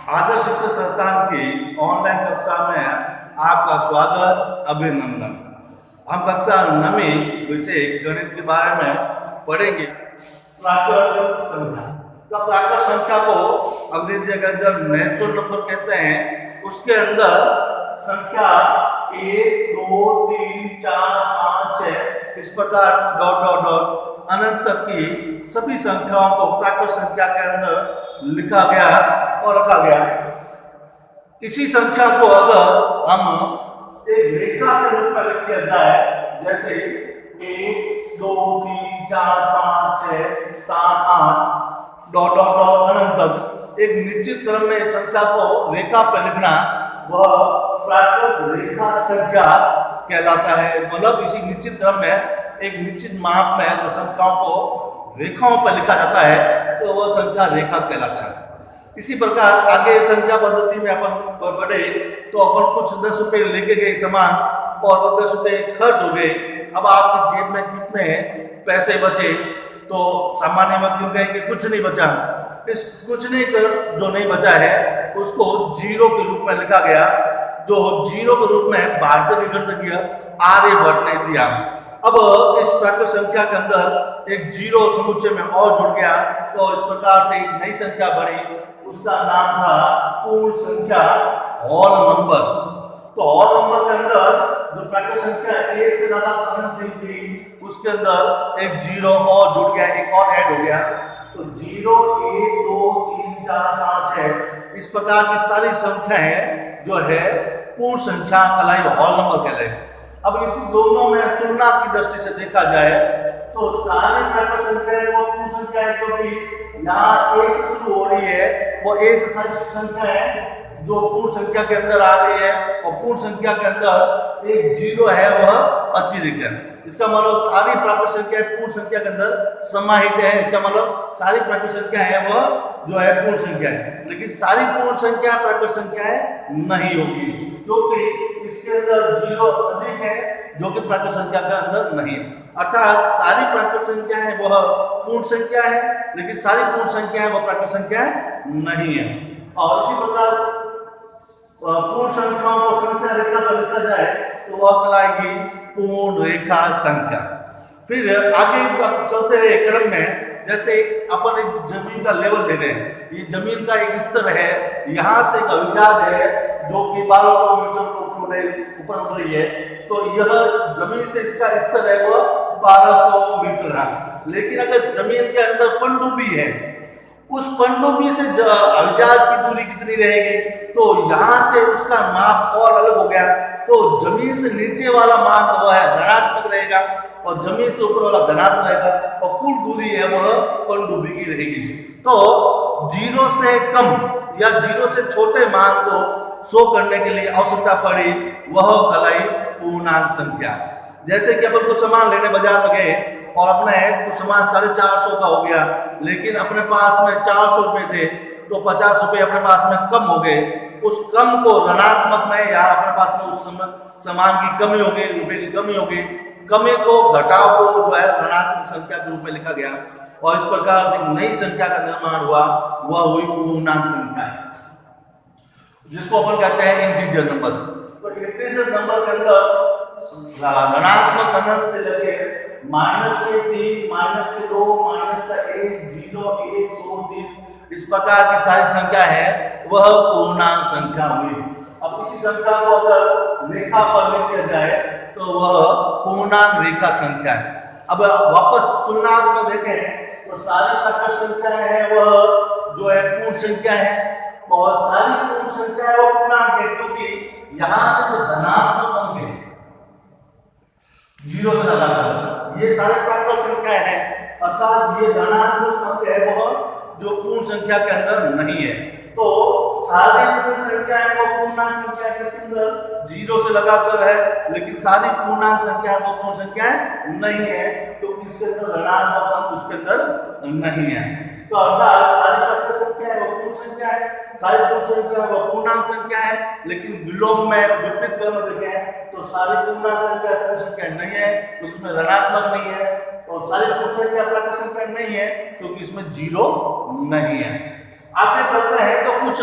आदर्श शिक्षा संस्थान की ऑनलाइन कक्षा में आपका स्वागत, अभिनंदन। हम कक्षा 9 विषय गणित के बारे में पढ़ेंगे। प्राकृत संख्या। तो प्राकृत संख्या को अंग्रेजी के अंदर नेचुरल नंबर कहते हैं। उसके अंदर संख्या 1, 2, 3, 4, 5, 6 इस प्रकार डॉट डॉट डॉट अनंत तक की सभी संख्याओं को प्राकृत संख्या के अंदर लिखा गया और रखा गया। इसी संख्या को अगर हम एक रेखा के रूप में लिख दिया जाए, जैसे 1, 2, 3, 4, 5, 6, 7, 8 डॉट डॉट डॉट अनंत तक एक निश्चित क्रम में संख्या को रेखा पर लिखना, वह प्राकृत रेखा संख्या कहलाता है। मतलब इसी निश्चित क्रम में एक निश्चित माप में जो संख्याओं को रेखाओं पर लिखा जाता है तो वह संख्या रेखा कहलाता है। इसी प्रकार आगे संख्या पद्धति में अपन बढ़े तो अपन कुछ 10 रुपये लेके गए सामान और वो 10 रुपये खर्च हो गए। अब आपकी जेब में कितने पैसे बचे? तो सामान्य व्यक्ति कहेंगे कुछ नहीं बचा। इस कुछ नहीं जो नहीं बचा है उसको जीरो के रूप में लिखा गया, जो जीरो के रूप में भारतीय विगणकीय आर्यभट्ट ने दिया। अब इस प्राकृत संख्या के अंदर एक जीरो समुच्चय में और जुड़ गया तो इस प्रकार से नई संख्या बनी, उसका नाम था पूर्ण संख्या, होल नंबर। तो होल नंबर के अंदर जो प्राकृत संख्या 1 से ज्यादा अनंत थी उसके अंदर एक जीरो और जुड़ गया, एक और ऐड हो गया। तो 0, 1, 2, 3, 4, 5 है, इस प्रकार की सारी संख्याएं जो है पूर्ण संख्या कहलाई, होल नंबर कहलाई। अब इस दोनों में तुलना की दृष्टि से देखा जाए तो सारी प्राकृत संख्याएं वो पूर्ण संख्या है, क्योंकि यहाँ 1 से शुरू हो रही है, वो 1 से सारी संख्याएं जो पूर्ण संख्या के अंदर आ रही है और पूर्ण संख्या के अंदर एक जीरो है वह अतिरिक्त है। इसका मतलब सारी प्राकृत संख्या पूर्ण संख्या के अंदर समाहित है। इसका मतलब सारी प्राकृत संख्या है वह जो है पूर्ण संख्या है, लेकिन सारी पूर्ण संख्या प्राकृत संख्याएं नहीं होगी, क्योंकि इसके अंदर जीरो अधिक है जो कि प्राकृत संख्या के अंदर नहीं। अर्थात सारी प्राकृत संख्याएं वह पूर्ण संख्या है, लेकिन सारी पूर्ण संख्याएं वह प्राकृत संख्या नहीं है। और इसी प्रकार पूर्ण संख्याओं को संख्या रेखा पर लिखा जाए तो वह कहलाएगी पूर्ण रेखा संख्या। फिर आगे चलते रहे क्रम में, जैसे अपन एक जमीन का लेवल ले रहे हैं, ये जमीन का एक स्तर है, यहाँ से एक अभिजात है जो कि 1200 मीटर ऊपर उठ रही है, तो यह जमीन से इसका स्तर है वह 1200 मीटर है। लेकिन अगर जमीन के अंदर पनडुब्बी है, उस पनडुब्बी से अभिजात की दूरी कितनी रहेगी? तो यहाँ से उसका माप और अलग हो गया, तो जमीन से नीचे वाला मान वह है ऋणात्मक रहेगा और जमीन से ऊपर वाला धनात्मक रहेगा और कुल दूरी है वह पनडुब्बी की रहेगी। तो 0 से कम या 0 से छोटे मान को शो करने के लिए आवश्यकता पड़ी वह कहलाई पूर्णांक संख्या। जैसे कि अपन कुछ सामान लेने बाजार में गए और अपने कुछ सामान 450 का हो गया, लेकिन अपने पास में 400 रुपये थे, तो 50 रुपये अपने पास में कम हो गए। उस कम को ऋणात्मक में या अपने पास में उस सामान की कमी हो गई, रुपये की कमी हो गई, कमी को घटाव को जो है ऋणात्मक संख्या के रूप में लिखा गया और इस प्रकार से नई संख्या का निर्माण हुआ, वह हुई पूर्णांक संख्या, जिसको अपन कहते हैं इंटीजर नंबर्स। तो इंटीजर नंबर के अंदर ऋणात्मक अनंत से लेके -3, -2, -1, 0, 1, 2, 3 इस प्रकार की सारी संख्या है वह पूर्णांक संख्या हुई। अब इसी संख्या को अगर रेखा पर लिख दिया जाए तो वह पूर्णांक रेखा संख्या है। अब वापस तुलनात्मक देखें तो सारी प्राकृत संख्याएं है वह जो है पूर्ण संख्या है और सारी पूर्ण संख्या है वह पूर्णांक है, क्योंकि यहाँ से जो धनात्मक अंक है 0 से लगाकर ये सारे प्राकृत संख्या है, अर्थात ये धनात्मक अंक है वह जो पूर्ण संख्या के अंदर नहीं है। तो सारी पूर्ण संख्या है वो पूर्णांक संख्या के अंदर 0 से लगाकर है, लेकिन सारी पूर्णांक संख्या वो पूर्ण संख्या नहीं है, क्योंकि इसके अंदर ऋणात्मक अंक उसके अंदर नहीं है। तो अर्थात सारी प्राकृत संख्या है वो पूर्ण संख्या है, सारी पूर्ण संख्या है वो पूर्णांक संख्या है, लेकिन विलोम में विपरीत क्रम में देखें तो सारी पूर्णांक संख्या पूर्ण संख्या नहीं है क्योंकि उसमें ऋणात्मक नहीं है, और सारी पूर्ण संख्या प्राकृत संख्या नहीं है क्योंकि इसमें 0 नहीं है। आगे चलते हैं तो कुछ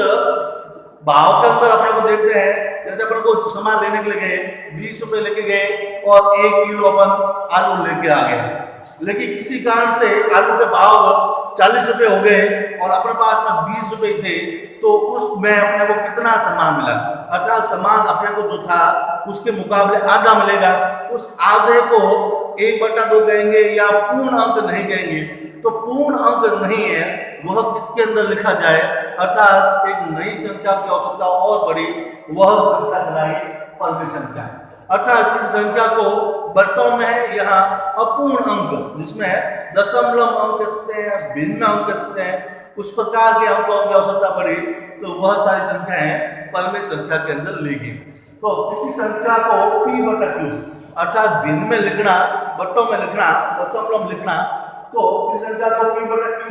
भाव के अंदर अपने को देखते हैं, जैसे अपने को सामान लेने के लिए गए, 20 रुपए लेके गए और 1 किलो अपन आलू लेके आ गए, लेकिन किसी कारण से आलू के भाव 40 रुपए हो गए और अपने पास में 20 रुपए थे, तो उसमें अपने को कितना सामान मिला, अर्थात सामान अपने को जो था उसके मुकाबले आधा मिलेगा। उस आधे को 1/2 कहेंगे या पूर्ण अंक नहीं कहेंगे। तो पूर्ण अंक नहीं है वह किसके अंदर लिखा जाए, अर्थात एक नई संख्या की आवश्यकता और बढ़ी, वह संख्या कहलाई परमेय संख्या। अर्थात इस संख्या को बट्टों में है यहाँ अपूर्ण अंक, जिसमें दशमलव अंक कह सकते हैं, भिन्न अंक कह सकते हैं, उस प्रकार के अंकों की आवश्यकता पड़ी, तो वह सारी संख्याएं परमेय संख्या के अंदर लिखी। तो किसी संख्या को p/q अर्थात भिन्न में लिखना, बट्टों में लिखना, दशमलव लिखना, तो इस संख्या को p/q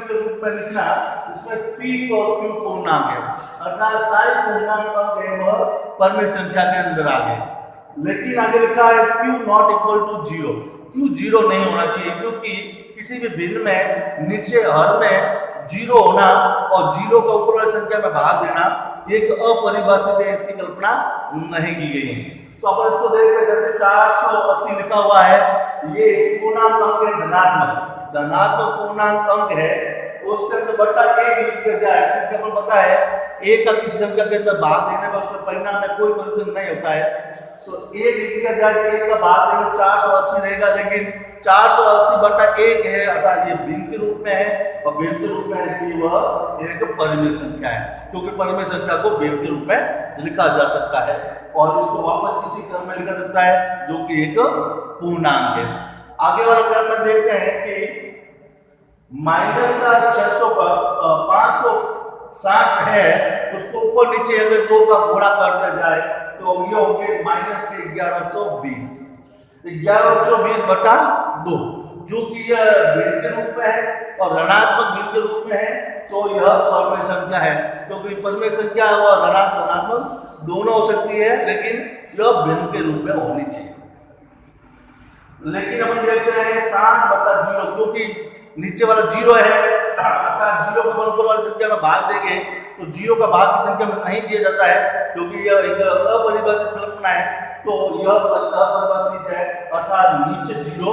के रूप में लिखना, इसमें p और q पूर्णांक है, अर्थात सारे पूर्णांक अंक है वह परमेय संख्या के अंदर आ गए। लेकिन आगे लिखा है q not equal to 0, q 0 नहीं होना चाहिए, क्योंकि किसी भी भिन्न में नीचे हर में 0 होना और 0 का ऊपर वाली संख्या में भाग देना एक अपरिभाषित है, इसकी कल्पना नहीं की गई है। तो अपन इसको देखते हैं, जैसे 480 लिखा हुआ है, ये पूर्णांक अंक है, धनात्मक पूर्णांक अंक है, उसके अंदर बट्टा 1 लिख दिया जाए, क्योंकि अपन पता है 1 का किसी संख्या के अंदर भाग देने पर उसके परिणाम में कोई परिवर्तन नहीं होता है, तो 1 लिख दिया जाए, 1 का भाग देंगे 480 रहेगा, लेकिन 480/1 है, अर्थात ये भिन्न के रूप में है और भिन्न के रूप में इसलिए वह एक परमेय संख्या है, क्योंकि परमेय संख्या को भिन्न के रूप में लिखा जा सकता है और इसको वापस इसी क्रम में लिखा जा सकता है जो कि एक पूर्णांक है। आगे वाला क्रम में देखते हैं कि माइनस का 560 है, उसको ऊपर नीचे अगर 2 का गुणा कर दिया जाए तो ये हो गए माइनस के 1120, 1120/2, जो कि यह भिन्न के रूप में है और ऋणात्मक भिन्न के रूप में है, तो यह परमेय संख्या है, क्योंकि परमेय संख्या और ऋणात्मक दोनों हो सकती है, लेकिन यह भिन्न के रूप में होनी चाहिए। लेकिन अपन देखते हैं 60/0, क्योंकि नीचे वाला 0 है, अर्थात 0 को ऊपर वाली संख्या में भाग देंगे तो 0 का भाग की संख्या में नहीं दिया जाता है, क्योंकि यह एक अपरिभाषित कल्पना है, तो यह अपरिभाषित है, अर्थात नीचे 0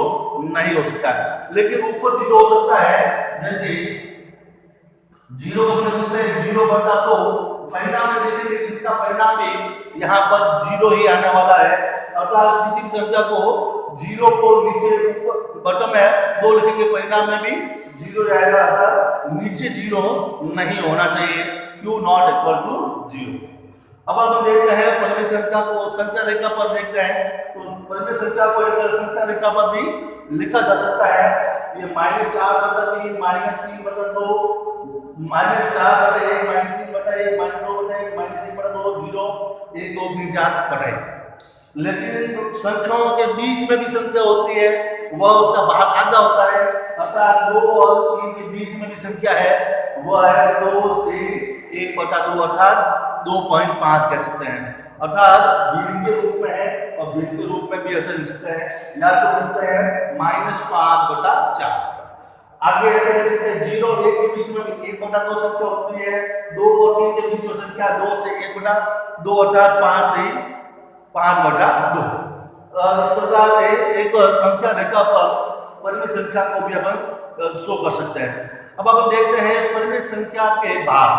नहीं हो सकता है, लेकिन ऊपर 0 हो सकता है। जैसे 0 को लिख सकते हैं 0/2, परिणाम में देखेंगे इसका परिणाम भी यहाँ पर 0 ही आने वाला है, अर्थात किसी भी संख्या को 0 को नीचे ऊपर बटन में 2 लिखेंगे, परिणाम में भी 0 रहेगा, अर्थात नीचे 0 नहीं होना चाहिए, q नॉट इक्वल टू 0। अब हम देखते हैं परमेय संख्या को संख्या रेखा पर देखते हैं, तो परमेय संख्या को एक संख्या रेखा पर भी लिखा जा सकता है। ये -4/3, -3/2, -4/1, -3/1, -2/1, -1/2, 0, 1, 2, 3, 4/1। लेकिन संख्याओं के बीच में भी संख्या होती है, वह उसका भाग आधा होता है, अर्थात 2 और 3 के बीच में भी संख्या है, वह है 2 से 1/2, अर्थात 2.5 कह सकते हैं, अर्थात भिन्न के रूप में है और भिन्न के रूप में भी ऐसे लिख सकते हैं, या लिख सकते हैं -5/4। आगे ऐसे लिख सकते हैं 0 और 1 के बीच में भी 1/2 संख्या होती है, 2 और 3 के बीच में संख्या 2 से 1/2, अर्थात 5 से 5/2। इस प्रकार से एक संख्या रेखा पर परमेय संख्या को भी अपन शो कर सकते हैं। अब अपन देखते हैं परमेय संख्या के भाग।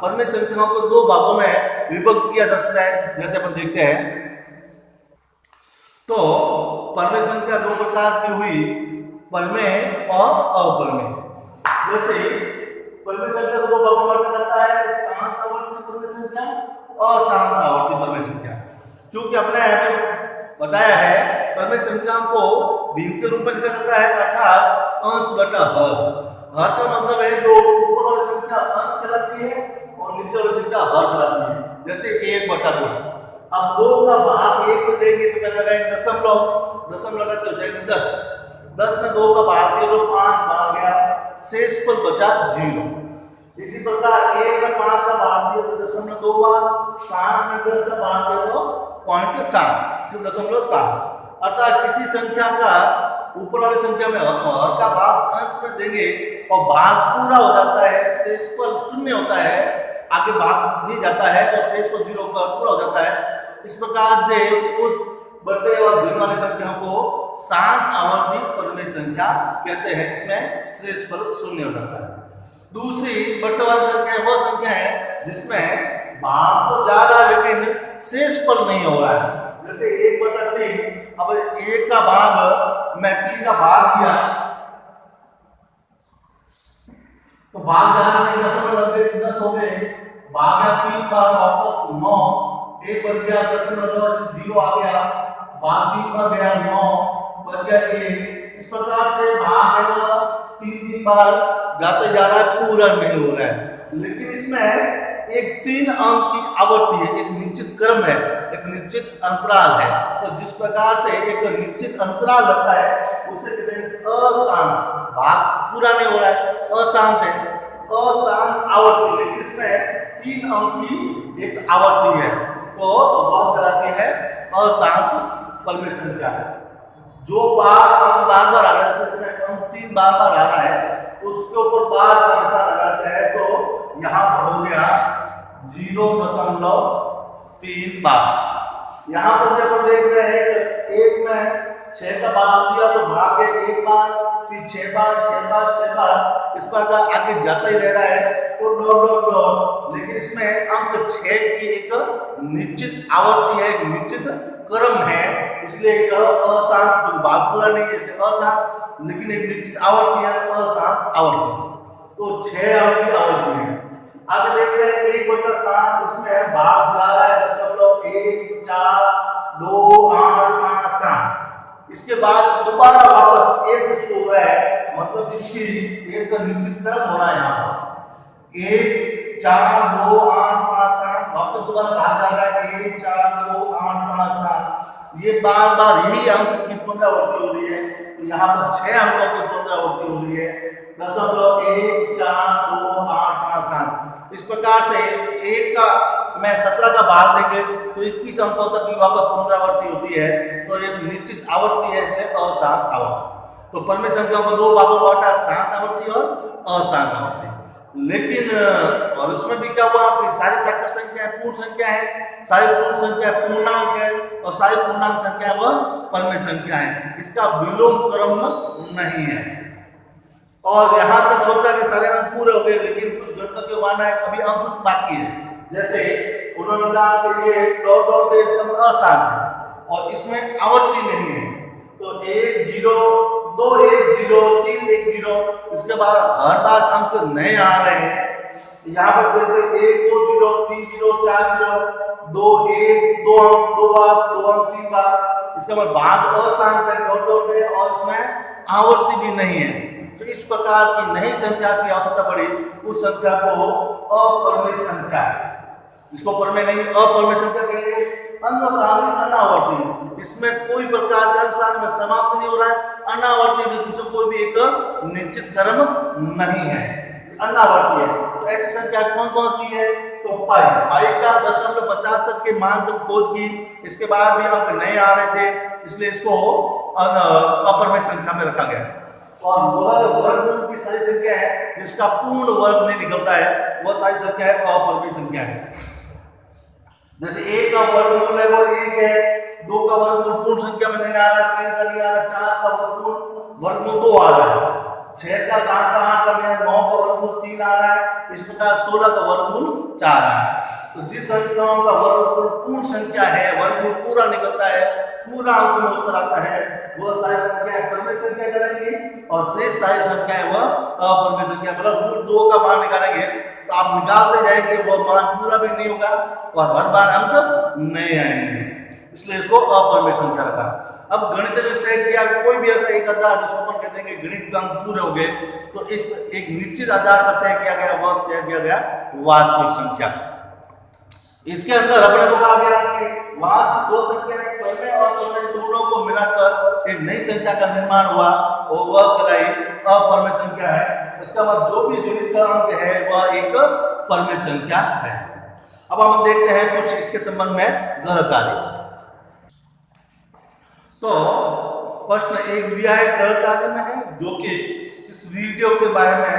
परमेय संख्याओं को 2 भागों में विभक्त किया जा सकता है, जैसे अपन देखते हैं। तो परमेय संख्या 2 प्रकार की हुई, परमेय और अपरमेय। जैसे परमेय संख्या को 2 भागों में बांटा जाता है, शांत आवर्ती परमेय संख्या और अशांत आवर्ती परमेय संख्या। चूंकि अपने बताया है परमेय संख्याओं को भिन्न के रूप में लिखा जाता है, अर्थात अंश/हर। हर का मतलब है जो ऊपर वाली संख्या अंश कहलाती है और नीचे वाली संख्या हर कहलाती है। जैसे 1/2, अब 2 का भाग 1 को देंगे तो पहले लगाएंगे दशमलव लगाते हो जाएंगे 10, 10 में 2 का भाग दिया तो 5 भाग गया, शेष पर बचा 0। इसी प्रकार 1 में 5 का भाग दिया तो 0.2 बार, 7 में 10 का भाग दिया तो 0.7, सिर्फ 0.7। अर्थात किसी संख्या का ऊपर वाली संख्या में हर का भाग अंश में देंगे और भाग पूरा हो जाता है, शेष पर 0 होता है, आगे भाग नहीं जाता है और शेष को 0 कर पूरा हो जाता है। इस प्रकार से उस बढ़ते और भिन्न वाली संख्याओं को शांत आवर्ती परिमेय संख्या कहते हैं, जिसमें शेषफल 0 हो जाता है। दूसरी बढ़ते वाली संख्या वह संख्या है जिसमें भाग तो जा रहा है लेकिन शेषफल नहीं हो रहा है। जैसे 1/3, अब 1 का भाग मैं 3 का भाग दिया तो भाग जाना में 10 हो गए, भाग गया 3 बार वापस 9, 1 बच गया 10.0 आ गया, भाग 3 बार गया 9 बच गया 1। इस प्रकार से भाग है वो 3 बार जाते जा रहा है, पूरा नहीं हो रहा है। लेकिन इसमें एक 3 अंक की आवर्ती है, एक निश्चित क्रम है, एक निश्चित अंतराल है। तो जिस प्रकार से एक निश्चित अंतराल लगता है उसे कहते हैं अशांत, भाग पूरा नहीं हो रहा है, अशांत है, अशांत आवर्ती। लेकिन इसमें 3 अंक की एक आवर्ती है, तो वह कहलाती है अशांत परिमेय संख्या। जो अंक बार बार आ रहा है, इसमें अंक 3 बार बार आ रहा है, उसके ऊपर बार का निशान लगाते हैं, तो यहाँ पर हो गया 0.3 बार। यहाँ पर जब हम देख रहे हैं कि 1 में 6 का भाग दिया तो भाग गए 1 बार, फिर 6 बार 6 बार 6 बार, इस प्रकार आगे जाता ही रह रहा है, तो डॉट। लेकिन इसमें अंक 6 की एक निश्चित आवर्ती है, एक निश्चित क्रम है, इसलिए अशांत, भाग पूरा नहीं है इसलिए अशांत, लेकिन एक निश्चित आवर्ती है, अशांत आवर्ती। तो 6 अंक की आवर्ती है। आगे देखते हैं 1/7, इसमें भाग जा रहा है 1, 4, 2, 8, 5, 7। इसके बाद दोबारा वापस 1 से शुरू हो रहा है, मतलब इसकी एक निश्चित क्रम हो रहा है। यहाँ 1, 4, 2, 8, 5, 7, वापस दोबारा भाग जा रहा है 1, 4, 2, 8, 5, 7। ये बार बार यही अंक की पुनरावृत्ति हो रही है। तो यहाँ पर 6 अंकों की पुनरावृत्ति हो रही है, 1, 4, 2, 8, 5, 7। इस प्रकार से 1 का मैं 17 का भाग देंगे तो 21 अंकों तक की वापस पुनरावृत्ति होती है, तो एक निश्चित आवर्ती है, इसलिए अशांत आवर्ती। तो परिमेय संख्याओं को 2 भागों में बांटा, शांत आवर्ती और अशांत आवर्ती। लेकिन और उसमें भी क्या हुआ कि सारी प्राकृत संख्या पूर्ण संख्या है, सारी पूर्ण संख्या पूर्णांक है, और सारी पूर्णांक संख्या वह परिमेय संख्या है, इसका विलोम क्रम नहीं है। और यहाँ तक सोचा कि सारे अंक पूरे हो गए, लेकिन कुछ गणितज्ञों के मानना है अभी अंक कुछ बाकी है। जैसे उन्होंने कहा कि ये डॉट इसका अशांत है और इसमें आवर्ती नहीं है, तो 1, 0, 2, 1, 0, 3, 1, 0, इसके बाद हर बार अंक नए आ रहे हैं। यहाँ पर देखते 1, 2, 0, 3, 0, 4, 0, 2, 1, 2 अंक 2 बार, 2 अंक 3 बार। इसके बाद भाग अशांत है, डॉट है, और इसमें आवर्ती भी नहीं है। तो इस प्रकार की नई संख्या की आवश्यकता पड़ी, उस संख्या को अपरिमेय संख्या, जिसको परिमेय नहीं अपरिमेय संख्या कहेंगे। अन्य अनावर्ती, इसमें कोई प्रकार का अनुसार में समाप्त नहीं हो रहा है, अनावर्ती, जिसमें कोई भी एक निश्चित क्रम नहीं है, अनावर्ती है। तो ऐसी संख्या कौन कौन सी है? तो पाई का 0.50 तक के मान तक खोज की, इसके बाद भी अंक नए आ रहे थे, इसलिए इसको अपरिमेय संख्या में रखा गया। और वह वर्गमूल की सारी संख्या है जिसका पूर्ण वर्ग नहीं निकलता है, वह सारी संख्या है अपरिमेय संख्या है। जैसे 1 का वर्गमूल है वो 1 है, 2 का वर्गमूल पूर्ण संख्या में नहीं आ रहा, 3 का नहीं आ रहा, 4 का वर्गमूल 2 आ रहा है, 6 का 7 का 8 का नहीं, 9 का वर्गमूल 3 आ रहा है, इस प्रकार 16 का वर्गमूल 4 आ रहा है। तो जिस संख्याओं का वर्गमूल पूर्ण संख्या है, वर्गमूल पूरा निकलता है, पूरा अंक में उत्तर आता है, वह सारी संख्याएं परिमेय संख्या कहलाएंगी, और शेष सारी संख्याएं वह अपरिमेय संख्या। मतलब रूट 2 का मान निकालेंगे तो आप निकालते जाएंगे, वह मान पूरा भी नहीं होगा और हर बार अंक नए आएंगे, इसलिए इसको अपरिमेय संख्या रखा। अब गणित ने तय किया कोई भी ऐसा एक आधार जिसको अपन कहते हैं कि गणित का अंक पूरे हो गए, तो इस एक निश्चित आधार पर तय किया गया, वह तय किया गया वास्तविक संख्या। इसके अंदर अपने को कहा गया कि वास्तविक 2 संख्याएं परिमेय और अपरिमेय दोनों को मिलाकर एक नई संख्या का निर्माण हुआ, और वह कहलाई अपरिमेय संख्या है। इसका मतलब जो भी गणित का अंक है वह एक परिमेय संख्या है। अब हम देखते हैं कुछ इसके संबंध में गृह कार्य। तो प्रश्न 1 दिया है, गृह कार्य में है, जो कि इस वीडियो के बारे में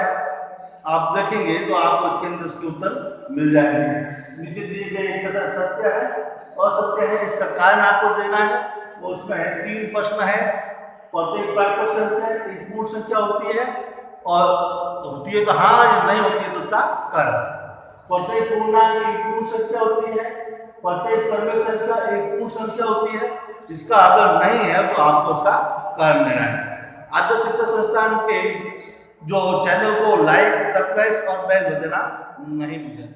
आप देखेंगे तो आपको इसके अंदर इसके उत्तर मिल जाएंगे। नीचे दिए गए एक कथन सत्य है, असत्य है, इसका कारण आपको देना है। तो उसमें 3 प्रश्न है। प्रत्येक प्राकृत संख्या एक पूर्ण संख्या होती है, और होती है तो हाँ, नहीं होती है तो उसका कारण। प्रत्येक पूर्णांक एक पूर्ण संख्या होती है, प्रत्येक परिमेय संख्या एक पूर्ण संख्या होती है। इसका अगर नहीं है तो आपको उसका कारण देना है। आदर्श शिक्षा संस्थान के जो चैनल को लाइक, सब्सक्राइब और बेल बजाना नहीं भूलें।